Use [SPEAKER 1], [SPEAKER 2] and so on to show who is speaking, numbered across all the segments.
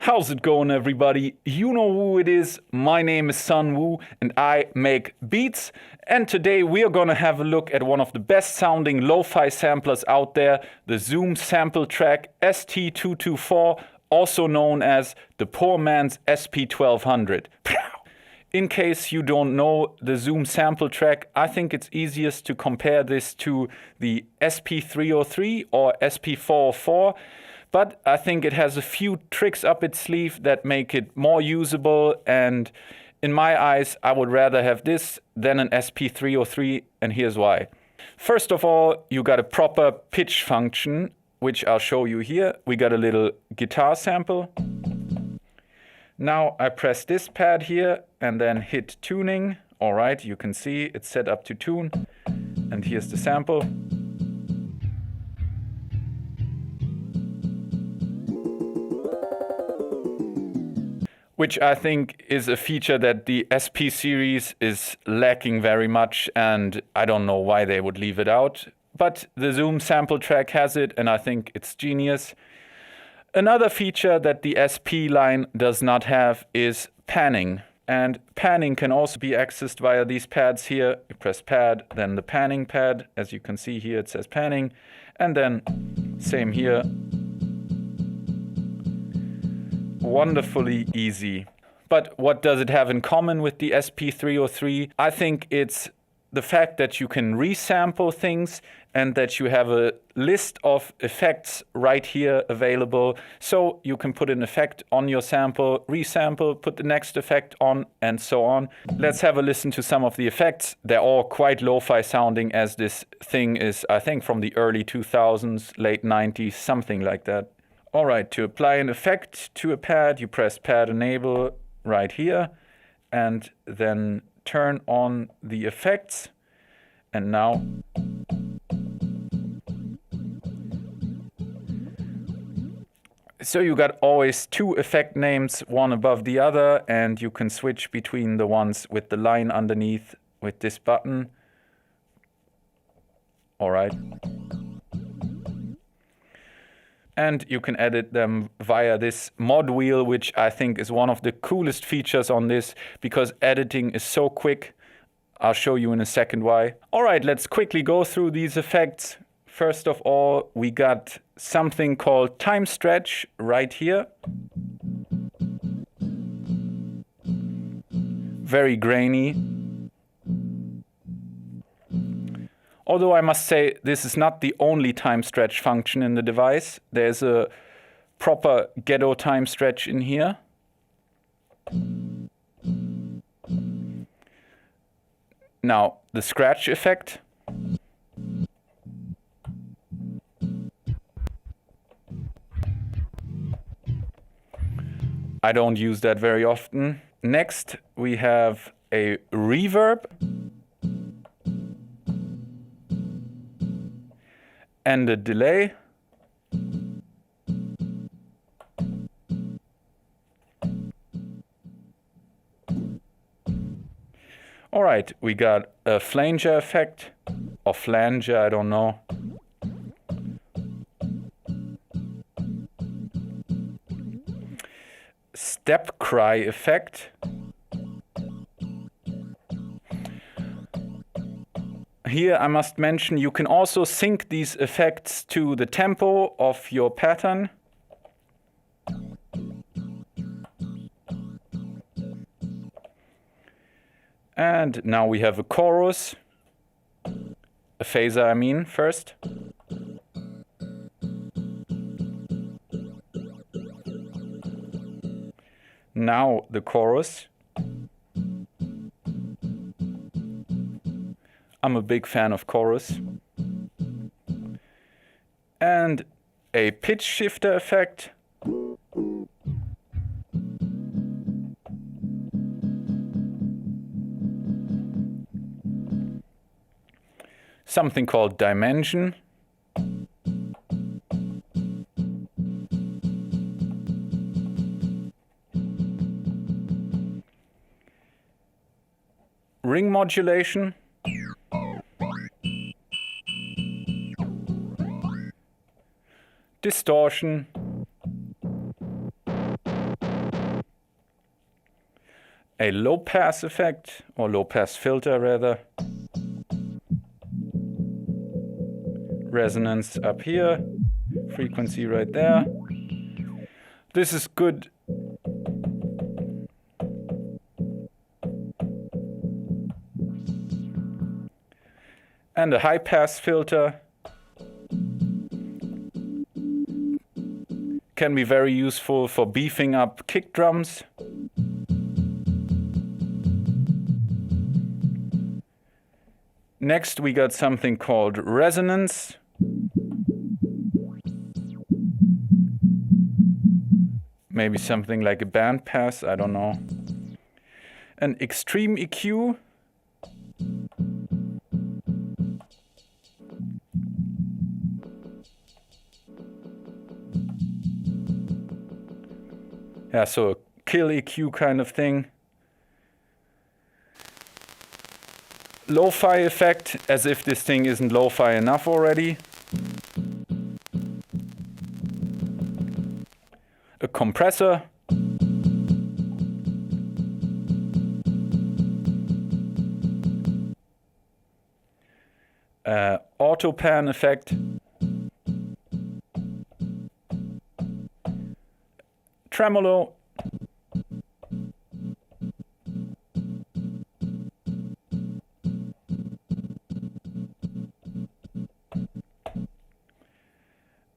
[SPEAKER 1] How's it going, everybody? You know who it is. My name is Sun Woo and I make beats. And today we are gonna have a look at one of the best sounding lo-fi samplers out there, the Zoom Sampletrak ST-224, also known as the poor man's SP-1200. In case you don't know the Zoom Sampletrak, I think it's easiest to compare this to the SP-303 or SP-404. But I think it has a few tricks up its sleeve that make it more usable, and in my eyes, I would rather have this than an SP303, and here's why. First of all, you got a proper pitch function, which I'll show you here. We got a little guitar sample. Now I press this pad here and then hit tuning. All right, you can see it's set up to tune, and here's the sample. Which I think is a feature that the SP series is lacking very much, and I don't know why they would leave it out. But the Zoom Sampletrak has it, and I think it's genius. Another feature that the SP line does not have is panning. And panning can also be accessed via these pads here. You press pad, then the panning pad. As you can see here, it says panning. And then same here. Wonderfully easy. But what does it have in common with the SP303? I think it's the fact that you can resample things and that you have a list of effects right here available. So you can put an effect on your sample, resample, put the next effect on, and so on. Let's have a listen to some of the effects. They're all quite lo-fi sounding, as this thing is, I think, from the early 2000s, late 90s, something like that. All right, to apply an effect to a pad, you press pad enable right here and then turn on the effects. And now so you got always two effect names, one above the other, and you can switch between the ones with the line underneath with this button. All right. And you can edit them via this mod wheel, which I think is one of the coolest features on this, because editing is so quick. I'll show you in a second why. All right, let's quickly go through these effects. First of all, we got something called time stretch right here. Very grainy. Although I must say, this is not the only time stretch function in the device. There's a proper ghetto time stretch in here. Now, the scratch effect. I don't use that very often. Next, we have a reverb. And a delay. All right, we got a flanger effect, or flanger, I don't know. Step cry effect. Here I must mention you can also sync these effects to the tempo of your pattern. And now we have a chorus, a phaser I mean, first. Now the chorus. I'm a big fan of chorus. And a pitch shifter effect. Something called dimension. Ring modulation. Distortion. a low pass effect, or low pass filter rather. Resonance up here, frequency right there. This is good. And a high pass filter. Can be very useful for beefing up kick drums. Next we got something called resonance. Maybe something like a band pass, I don't know. An extreme EQ. Yeah, so a kill EQ kind of thing. Lo-fi effect, as if this thing isn't lo-fi enough already. A compressor. Auto pan effect. Tremolo.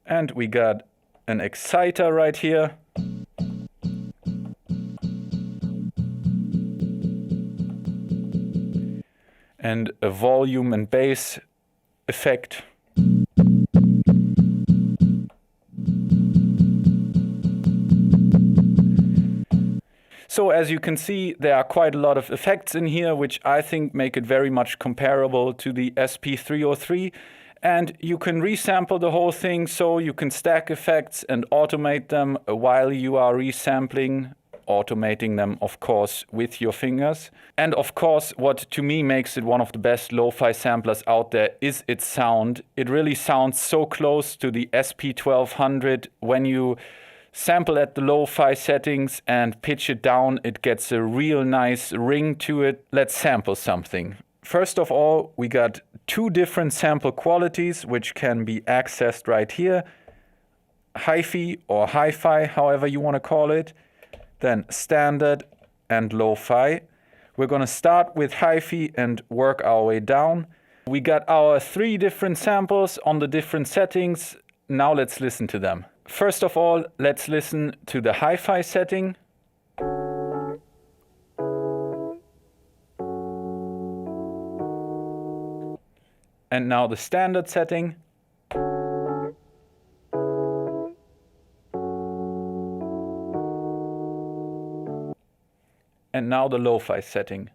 [SPEAKER 1] And we got an exciter right here. And a volume and bass effect. So as you can see, there are quite a lot of effects in here, which I think make it very much comparable to the SP303. And you can resample the whole thing, so you can stack effects and automate them while you are resampling, automating them, of course, with your fingers. And of course, what to me makes it one of the best lo-fi samplers out there is its sound. It really sounds so close to the SP1200. When you sample at the lo-fi settings and pitch it down, it gets a real nice ring to it. Let's sample something. First of all, we got two different sample qualities which can be accessed right here. Hi-fi or hi-fi, however you want to call it. Then standard and lo-fi. We're going to start with hi-fi and work our way down. We got our three different samples on the different settings. Now let's listen to them. First of all, let's listen to the hi-fi setting. And now the standard setting. And now the lo-fi setting.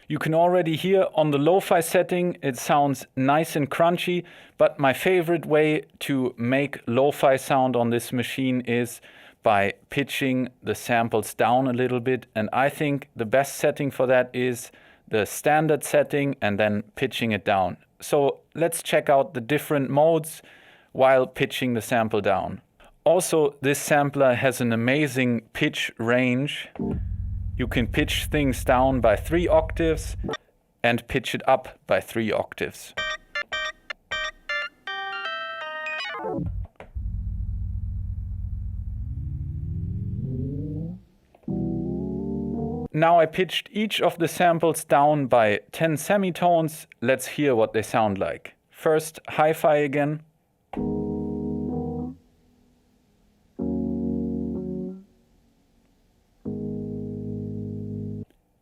[SPEAKER 1] You can already hear on the lo-fi setting, it sounds nice and crunchy, but my favorite way to make lo-fi sound on this machine is by pitching the samples down a little bit. And I think the best setting for that is the standard setting and then pitching it down. So let's check out the different modes while pitching the sample down. Also, this sampler has an amazing pitch range. You can pitch things down by 3 octaves and pitch it up by 3 octaves. Now I pitched each of the samples down by 10 semitones. Let's hear what they sound like. First, hi-fi again.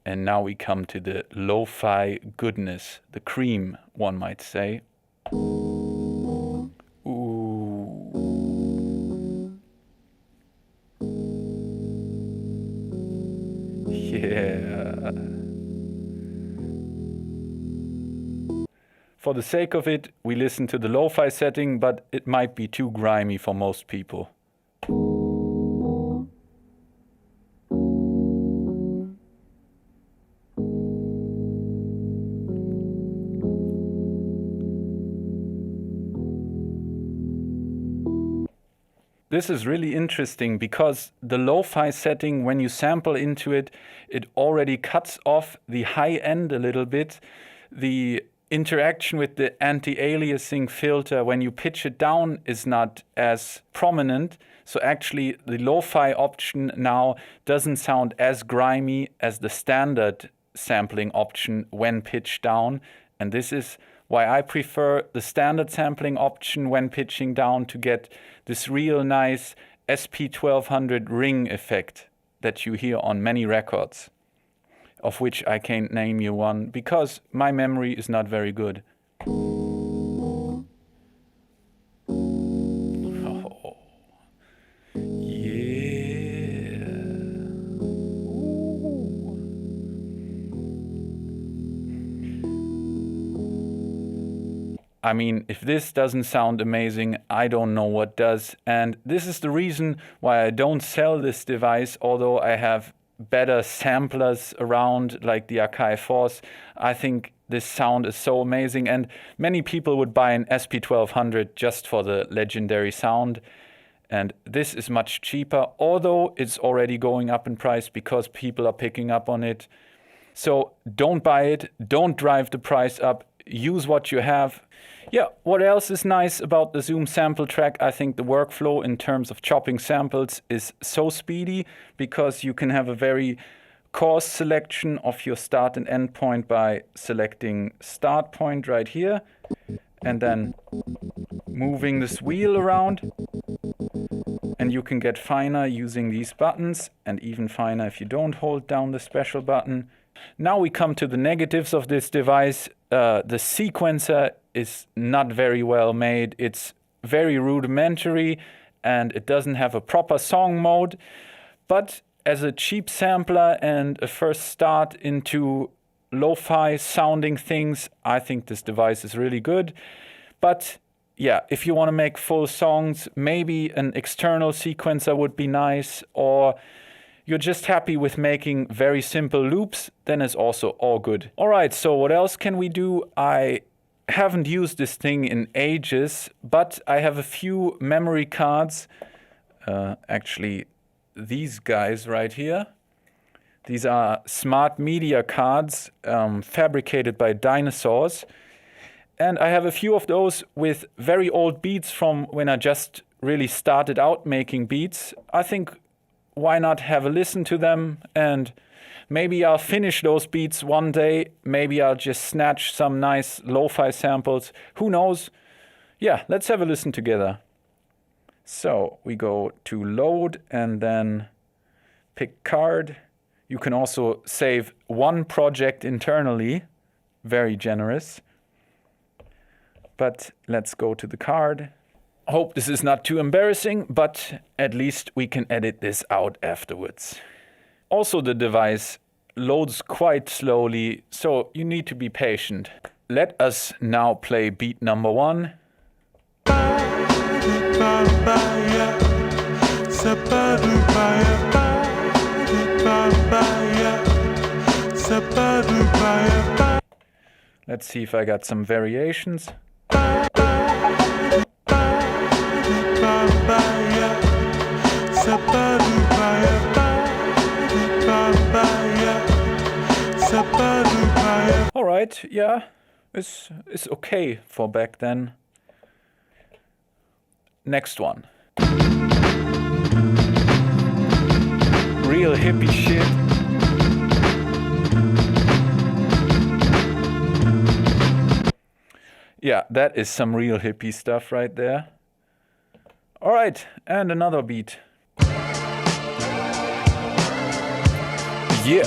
[SPEAKER 1] And now we come to the lo-fi goodness, the cream, one might say. Ooh. Yeah. For the sake of it, we listen to the lo-fi setting, but it might be too grimy for most people. This is really interesting because the lo-fi setting, when you sample into it, it already cuts off the high end a little bit. The interaction with the anti-aliasing filter, when you pitch it down, is not as prominent. So actually the lo-fi option now doesn't sound as grimy as the standard sampling option when pitched down. And this is why I prefer the standard sampling option when pitching down to get this real nice SP1200 ring effect that you hear on many records, of which I can't name you one because my memory is not very good. Oh. Yeah. Ooh. I mean, if this doesn't sound amazing, I don't know what does. And this is the reason why I don't sell this device, although I have better samplers around like the Akai Force. I think this sound is so amazing, and many people would buy an SP1200 just for the legendary sound. And this is much cheaper, although it's already going up in price because people are picking up on it. So don't buy it, don't drive the price up, use what you have. Yeah, what else is nice about the Zoom Sampletrak? I think the workflow in terms of chopping samples is so speedy because you can have a very coarse selection of your start and end point by selecting start point right here and then moving this wheel around. And you can get finer using these buttons, and even finer if you don't hold down the special button. Now we come to the negatives of this device. The sequencer is not very well made. It's very rudimentary and it doesn't have a proper song mode. But as a cheap sampler and a first start into lo-fi sounding things, I think this device is really good. But yeah, if you want to make full songs, maybe an external sequencer would be nice, or you're just happy with making very simple loops, then it's also all good. All right, so what else can we do? I haven't used this thing in ages, but I have a few memory cards. Actually, these guys right here. These are smart media cards fabricated by dinosaurs. And I have a few of those with very old beats from when I just really started out making beats. I think why not have a listen to them, and maybe I'll finish those beats one day. Maybe I'll just snatch some nice lo-fi samples. Who knows? Yeah, let's have a listen together. So we go to load and then pick card. You can also save one project internally. Very generous. But let's go to the card. Hope this is not too embarrassing, but at least we can edit this out afterwards. Also, the device loads quite slowly, so you need to be patient. Let us now play beat number 1. Let's see if I got some variations. All right, yeah, it's okay for back then. Next one. Real hippie shit. Yeah, that is some real hippie stuff right there. All right, and another beat. Yeah.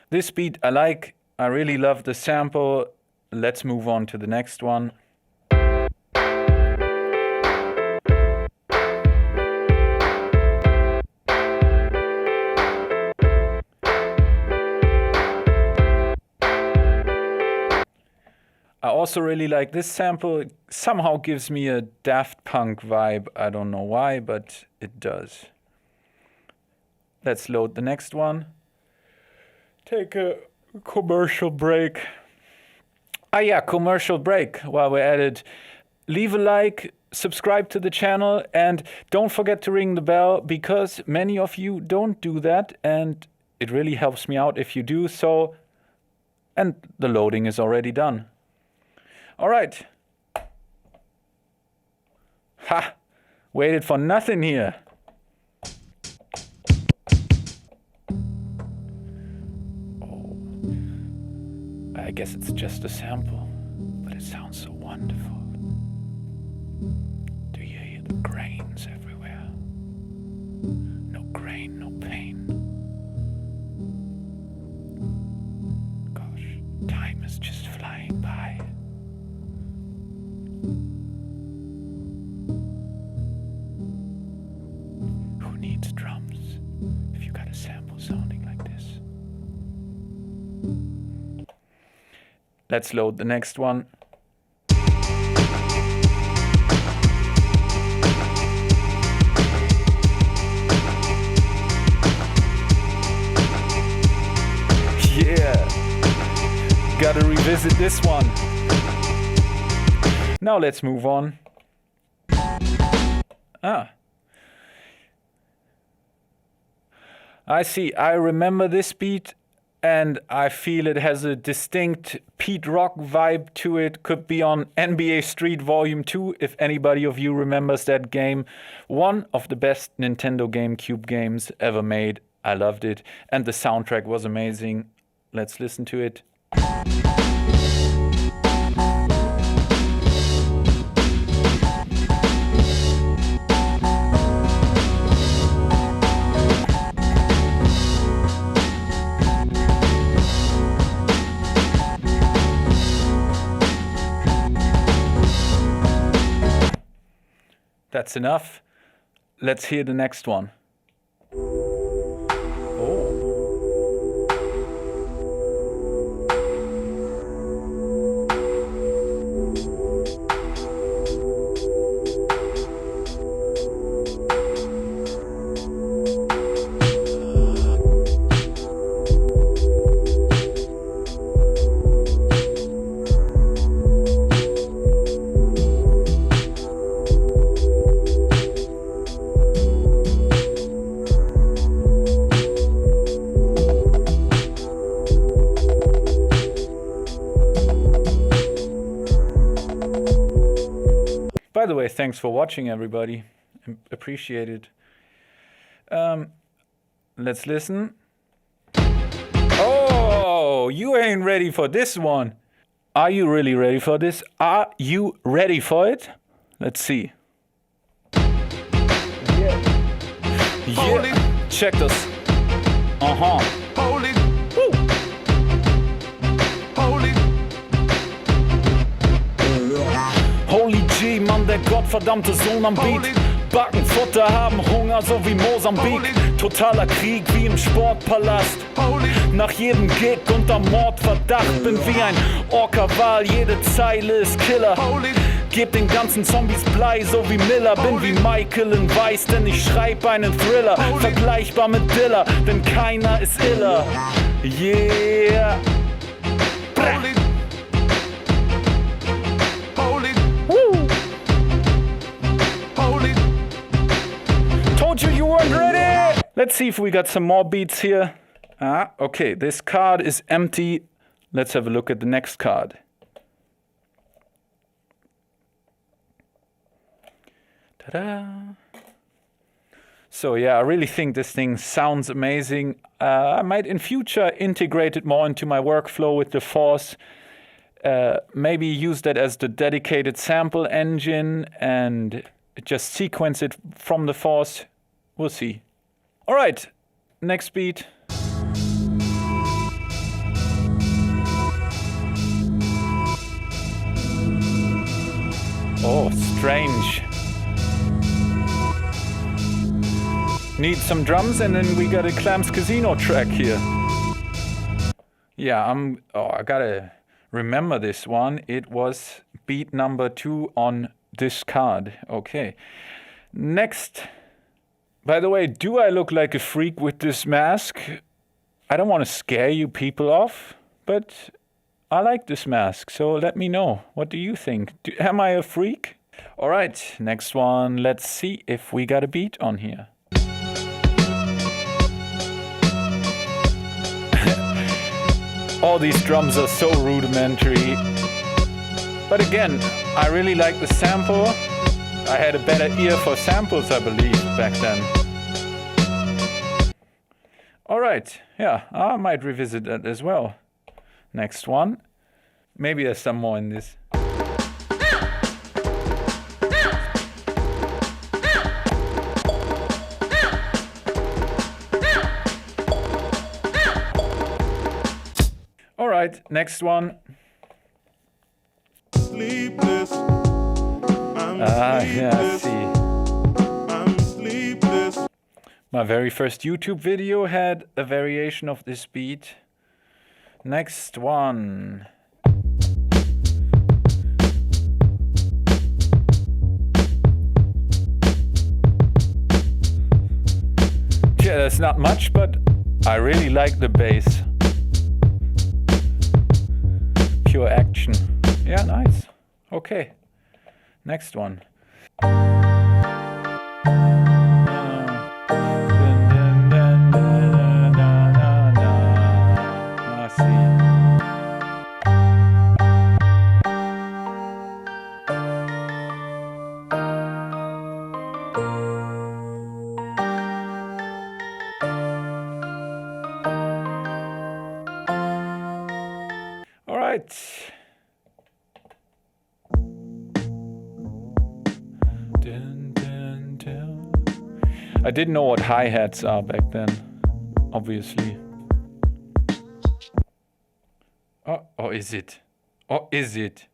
[SPEAKER 1] This beat I like. I really love the sample. Let's move on to the next one. I also really like this sample. It somehow gives me a Daft Punk vibe. I don't know why, but it does. Let's load the next one. Take a commercial break. Ah yeah, commercial break while we're at it. Leave a like, subscribe to the channel, and don't forget to ring the bell because many of you don't do that, and it really helps me out if you do so. And the loading is already done. All right. Ha! Waited for nothing here. Oh, I guess it's just a sample, but it sounds so wonderful. Do you hear the grains everywhere? No grain, no pain. Gosh, time is just flying by. Who needs drums if you got a sample sounding like this? Let's load the next one. Yeah, gotta revisit this one. Now let's move on. I see, I remember this beat and I feel it has a distinct Pete Rock vibe to it. Could be on NBA Street Volume 2 if anybody of you remembers that game. One of the best Nintendo GameCube games ever made. I loved it and the soundtrack was amazing. Let's listen to it. That's enough. Let's hear the next one. By the way, thanks for watching, everybody. Appreciate it. Let's listen. Oh, you ain't ready for this one. Are you really ready for this? Are you ready for it? Let's see. Yeah. Check this.
[SPEAKER 2] Hold it.
[SPEAKER 1] Woo.
[SPEAKER 2] Hold it.
[SPEAKER 1] Holy G, Mann, der gottverdammte Sohn am Beat. Backen, Futter, haben Hunger, so wie Mosambik. Totaler Krieg wie im Sportpalast. Nach jedem Gig unter Mordverdacht. Bin wie ein Orca-Wal, jede Zeile ist Killer. Geb den ganzen Zombies Blei, so wie Miller. Bin wie Michael in Weiß, denn ich schreib einen Thriller. Vergleichbar mit Diller, denn keiner ist iller. Yeah. Told you you weren't ready! Let's see if we got some more beats here. Okay, this card is empty. Let's have a look at the next card. Ta-da! So yeah, I really think this thing sounds amazing. I might in future integrate it more into my workflow with the Force. Maybe use that as the dedicated sample engine and just sequence it from the Force. We'll see. All right, next beat. Oh, strange. Need some drums and then we got a Clams Casino track here. Yeah, I gotta remember this one. It was beat number 2 on this card. Okay. Next. By the way, do I look like a freak with this mask? I don't want to scare you people off, but I like this mask, so let me know. What do you think? Am I a freak? All right, next one. Let's see if we got a beat on here. All these drums are so rudimentary. But again, I really like the sample. I had a better ear for samples, I believe, back then. All right, yeah, I might revisit that as well. Next one. Maybe there's some more in this. All right, next one.
[SPEAKER 2] Sleepless.
[SPEAKER 1] Yeah, I see.
[SPEAKER 2] I'm sleepless.
[SPEAKER 1] My very first YouTube video had a variation of this beat. Next one. Yeah, that's not much, but I really like the bass. Pure action. Yeah, nice. Okay. Next one. All right. I didn't know what hi-hats are back then, obviously. Oh, or is it? Or is it?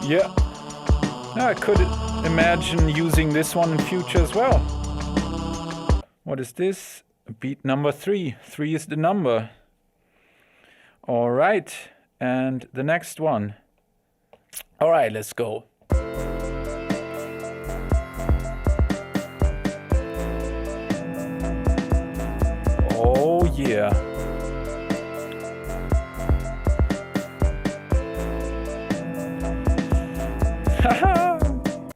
[SPEAKER 1] Yeah, I could imagine using this one in future as well. What is this? Beat number 3. 3 is the number. All right, and the next one. All right, let's go. Oh yeah.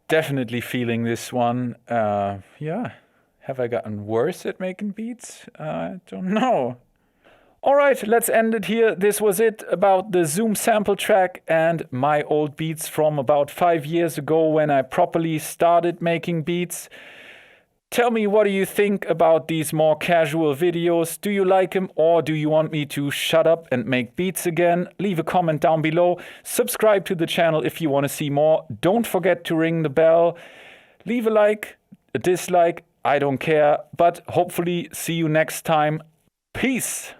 [SPEAKER 1] Definitely feeling this one. Yeah. Have I gotten worse at making beats? I don't know. All right, let's end it here. This was it about the Zoom Sampletrak and my old beats from about 5 years ago when I properly started making beats. Tell me, what do you think about these more casual videos? Do you like them, or do you want me to shut up and make beats again? Leave a comment down below. Subscribe to the channel if you want to see more. Don't forget to ring the bell. Leave a like, a dislike, I don't care. But hopefully see you next time. Peace.